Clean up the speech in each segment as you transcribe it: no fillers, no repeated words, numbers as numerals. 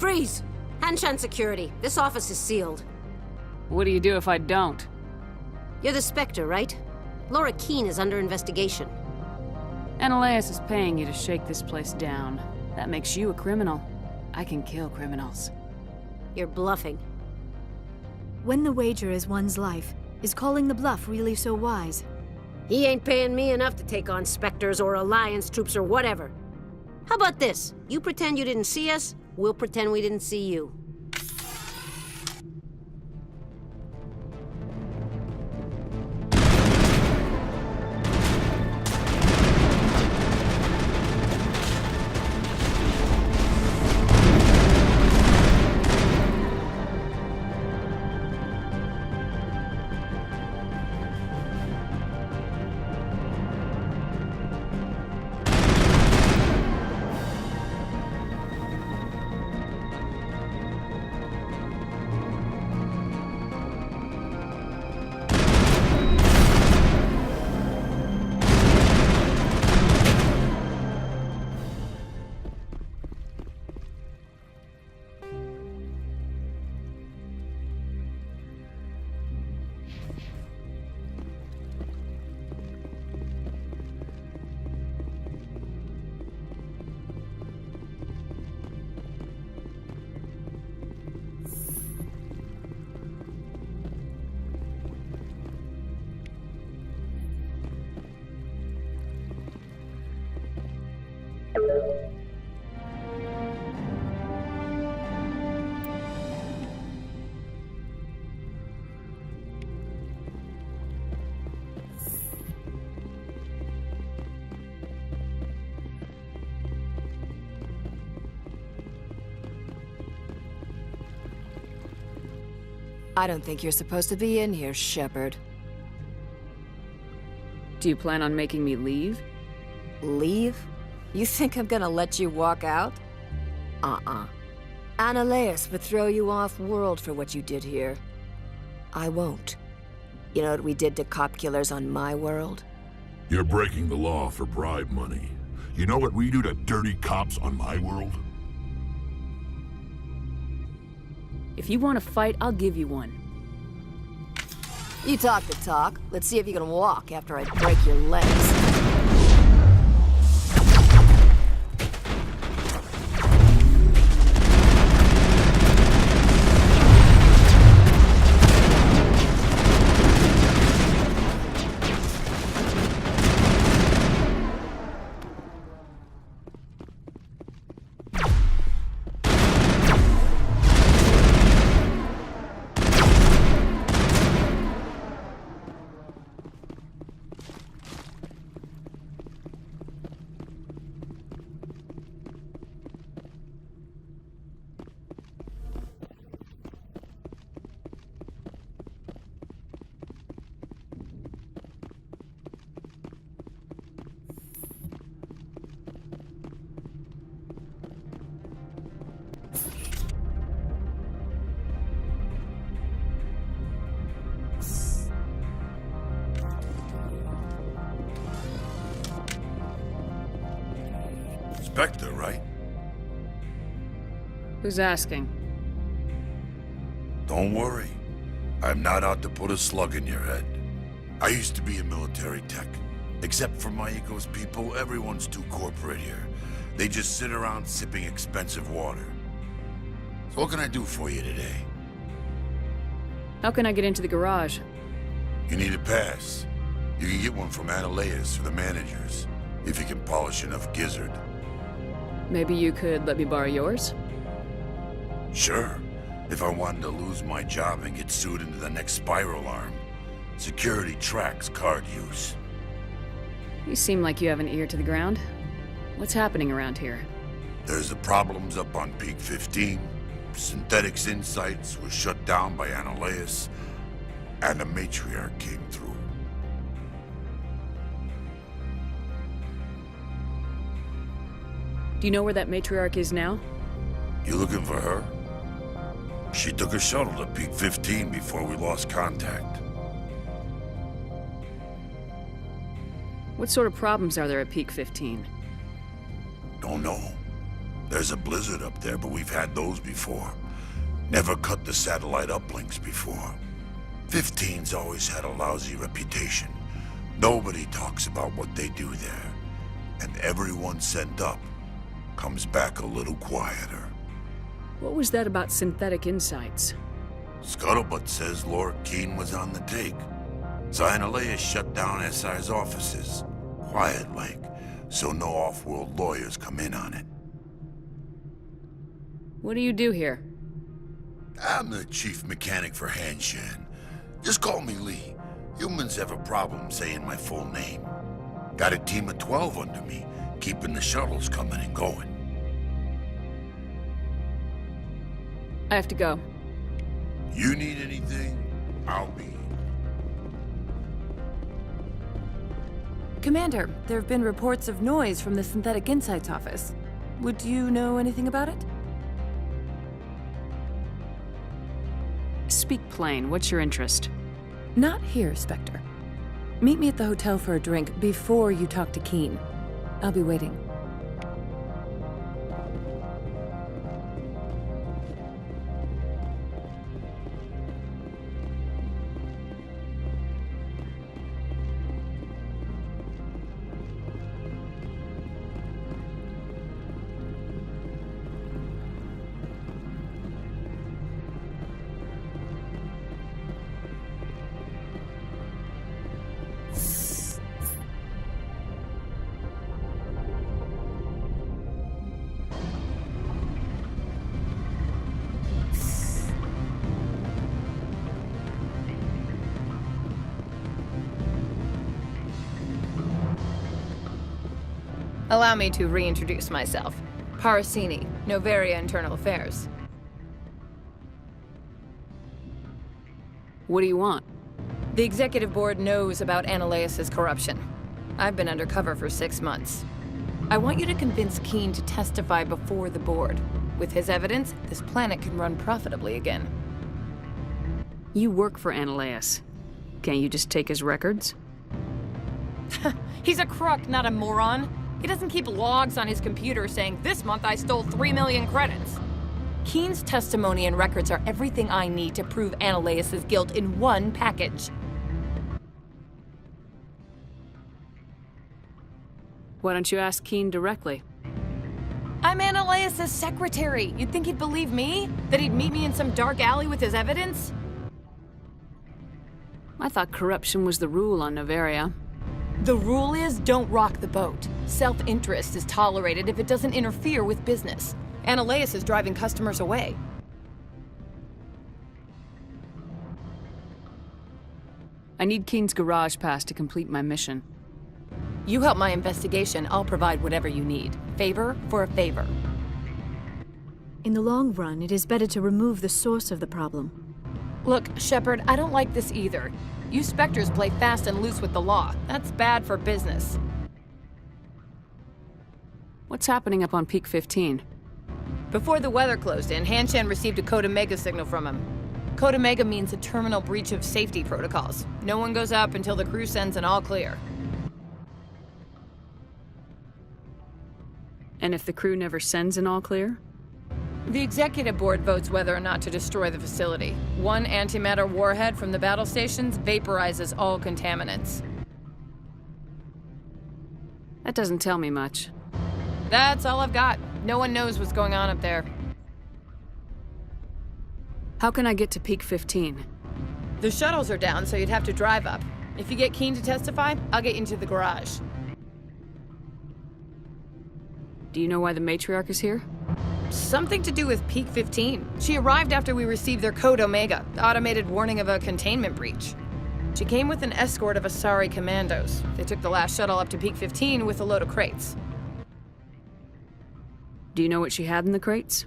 Freeze! Hanshan security. This office is sealed. What do you do if I don't? You're the Spectre, right? Laura Qui'in is under investigation. Anoleis is paying you to shake this place down. That makes you a criminal. I can kill criminals. You're bluffing. When the wager is one's life, is calling the bluff really so wise? He ain't paying me enough to take on Spectres or Alliance troops or whatever. How about this? You pretend you didn't see us, we'll pretend we didn't see you. I don't think you're supposed to be in here, Shepard. Do you plan on making me leave? Leave? You think I'm gonna let you walk out? Anoleis would throw you off-world for what you did here. I won't. You know what we did to cop killers on my world? You're breaking the law for bribe money. You know what we do to dirty cops on my world? If you want to fight, I'll give you one. You talk the talk. Let's see if you can walk after I break your legs. Spectre, right? Who's asking? Don't worry. I'm not out to put a slug in your head. I used to be a military tech. Except for my eco's people, everyone's too corporate here. They just sit around sipping expensive water. So what can I do for you today? How can I get into the garage? You need a pass. You can get one from Anoleis or the managers, if you can polish enough gizzard. Maybe you could let me borrow yours? Sure. If I wanted to lose my job and get sued into the next spiral arm. Security tracks card use. You seem like you have an ear to the ground. What's happening around here? There's the problems up on Peak 15. Synthetics Insights was shut down by Anoleis, and the Matriarch came through. Do you know where that matriarch is now? You looking for her? She took a shuttle to Peak 15 before we lost contact. What sort of problems are there at Peak 15? Don't know. There's a blizzard up there, but we've had those before. Never cut the satellite uplinks before. 15's always had a lousy reputation. Nobody talks about what they do there. And everyone sent up comes back a little quieter. What was that about synthetic insights? Scuttlebutt says Lord Qui'in was on the take. So Anoleis shut down SI's offices. Quiet-like, so no off-world lawyers come in on it. What do you do here? I'm the chief mechanic for Hanshan. Just call me Lee. Humans have a problem saying my full name. Got a team of 12 under me, keeping the shuttles coming and going. I have to go. You need anything, I'll be. Commander, there have been reports of noise from the Synthetic Insights office. Would you know anything about it? Speak plain. What's your interest? Not here, Spectre. Meet me at the hotel for a drink before you talk to Qui'in. I'll be waiting. Allow me to reintroduce myself. Parasini, Noveria Internal Affairs. What do you want? The Executive Board knows about Anoleis' corruption. I've been undercover for 6 months. I want you to convince Qui'in to testify before the board. With his evidence, this planet can run profitably again. You work for Anoleis. Can't you just take his records? He's a crook, not a moron. He doesn't keep logs on his computer saying, "This month I stole 3 million credits." Qui'in's testimony and records are everything I need to prove Anoleis' guilt in one package. Why don't you ask Qui'in directly? I'm Anoleis' secretary. You'd think he'd believe me? That he'd meet me in some dark alley with his evidence? I thought corruption was the rule on Noveria. The rule is, don't rock the boat. Self-interest is tolerated if it doesn't interfere with business. Anoleis is driving customers away. I need Qui'in's garage pass to complete my mission. You help my investigation, I'll provide whatever you need. Favor for a favor. In the long run, it is better to remove the source of the problem. Look, Shepard, I don't like this either. You Spectres play fast and loose with the law. That's bad for business. What's happening up on Peak 15? Before the weather closed in, Hanshan received a Code Omega signal from him. Code Omega means a terminal breach of safety protocols. No one goes up until the crew sends an all clear. And if the crew never sends an all clear? The Executive Board votes whether or not to destroy the facility. One antimatter warhead from the battle stations vaporizes all contaminants. That doesn't tell me much. That's all I've got. No one knows what's going on up there. How can I get to Peak 15? The shuttles are down, so you'd have to drive up. If you get Qui'in to testify, I'll get you into the garage. Do you know why the matriarch is here? Something to do with Peak 15. She arrived after we received their Code Omega, the automated warning of a containment breach. She came with an escort of Asari commandos. They took the last shuttle up to Peak 15 with a load of crates. Do you know what she had in the crates?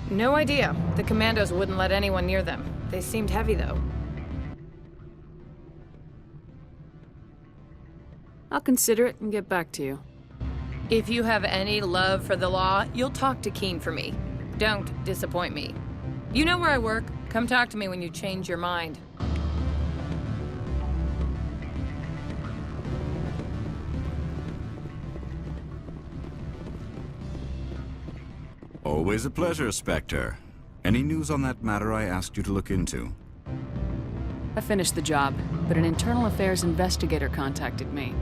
No idea. The commandos wouldn't let anyone near them. They seemed heavy, though. I'll consider it and get back to you. If you have any love for the law, you'll talk to Qui'in for me. Don't disappoint me. You know where I work. Come talk to me when you change your mind. Always a pleasure, Spectre. Any news on that matter I asked you to look into? I finished the job, but an internal affairs investigator contacted me.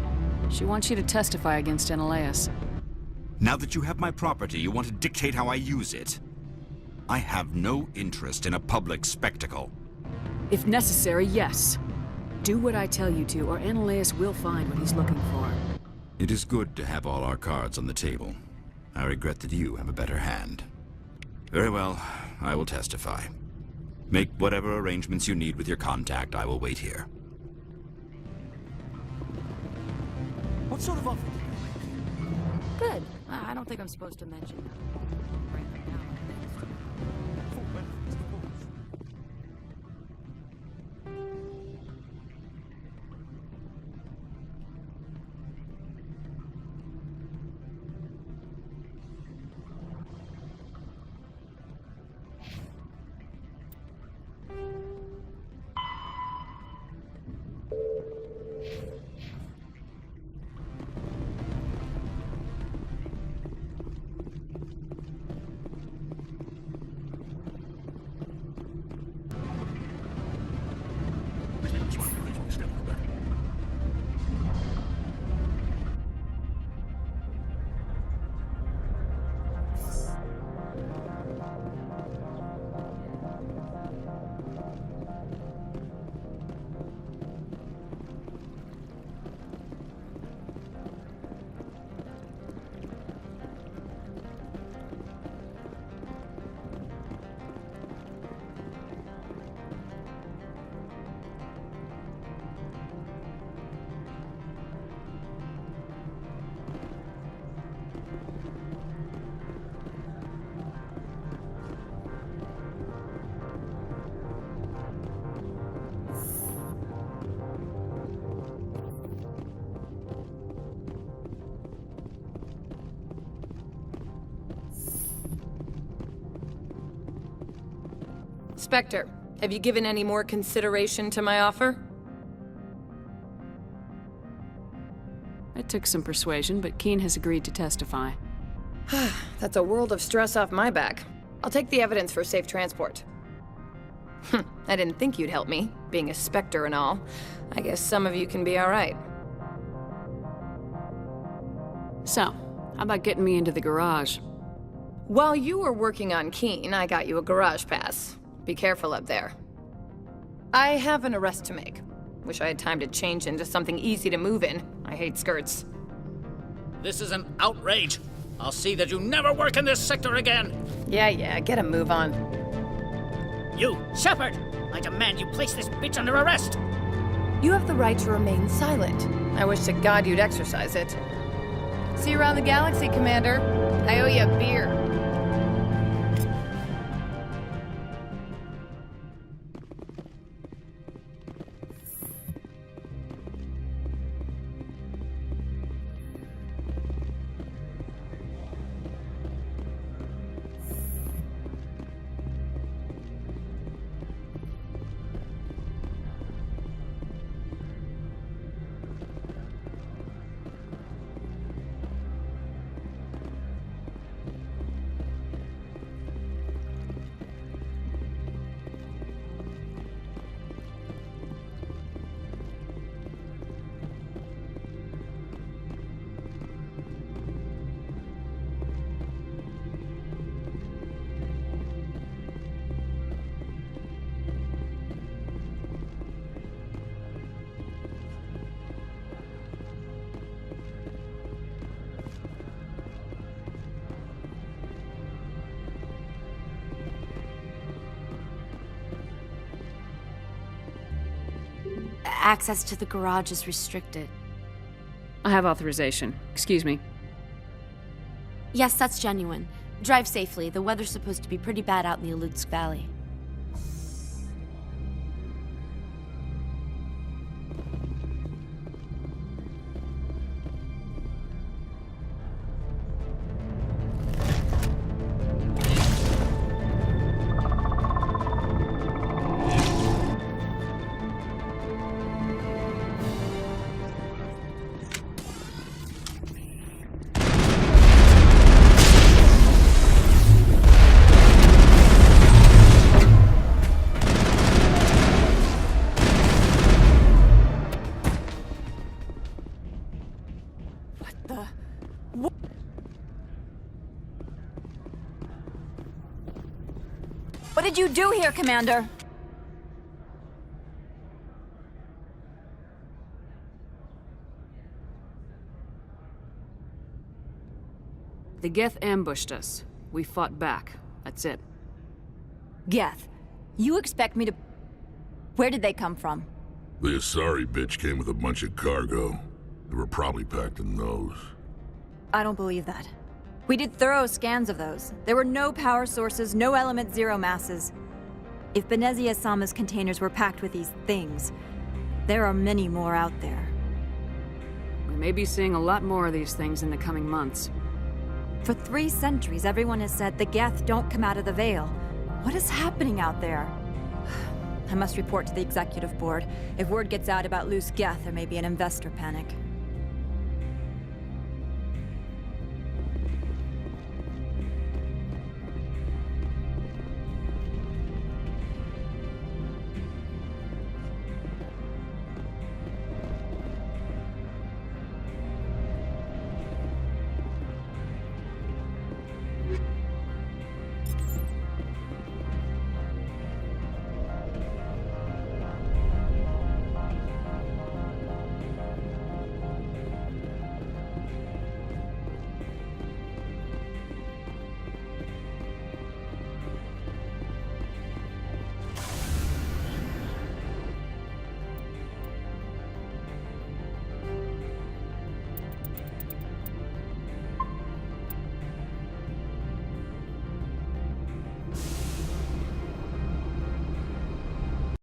She wants you to testify against Anoleis. Now that you have my property, you want to dictate how I use it? I have no interest in a public spectacle. If necessary, yes. Do what I tell you to, or Anoleis will find what he's looking for. It is good to have all our cards on the table. I regret that you have a better hand. Very well, I will testify. Make whatever arrangements you need with your contact. I will wait here. What sort of offer? Good. I don't think I'm supposed to mention that. Right now. Spectre, have you given any more consideration to my offer? It took some persuasion, but Qui'in has agreed to testify. That's a world of stress off my back. I'll take the evidence for safe transport. I didn't think you'd help me, being a Spectre and all. I guess some of you can be alright. So, how about getting me into the garage? While you were working on Qui'in, I got you a garage pass. Be careful up there. I have an arrest to make. Wish I had time to change into something easy to move in. I hate skirts. This is an outrage. I'll see that you never work in this sector again. Yeah, get a move on. You, Shepard! I demand you place this bitch under arrest! You have the right to remain silent. I wish to God you'd exercise it. See you around the galaxy, Commander. I owe you a beer. Access to the garage is restricted. I have authorization. Excuse me. Yes, that's genuine. Drive safely. The weather's supposed to be pretty bad out in the Alutsk Valley. did you do here, Commander? The Geth ambushed us. We fought back. That's it. Geth, you expect me to... Where did they come from? The Asari bitch came with a bunch of cargo. They were probably packed in those. I don't believe that. We did thorough scans of those. There were no power sources, no element zero masses. If Benezia Sama's containers were packed with these things, there are many more out there. We may be seeing a lot more of these things in the coming months. For 3 centuries, everyone has said the Geth don't come out of the Veil. What is happening out there? I must report to the executive board. If word gets out about loose Geth, there may be an investor panic.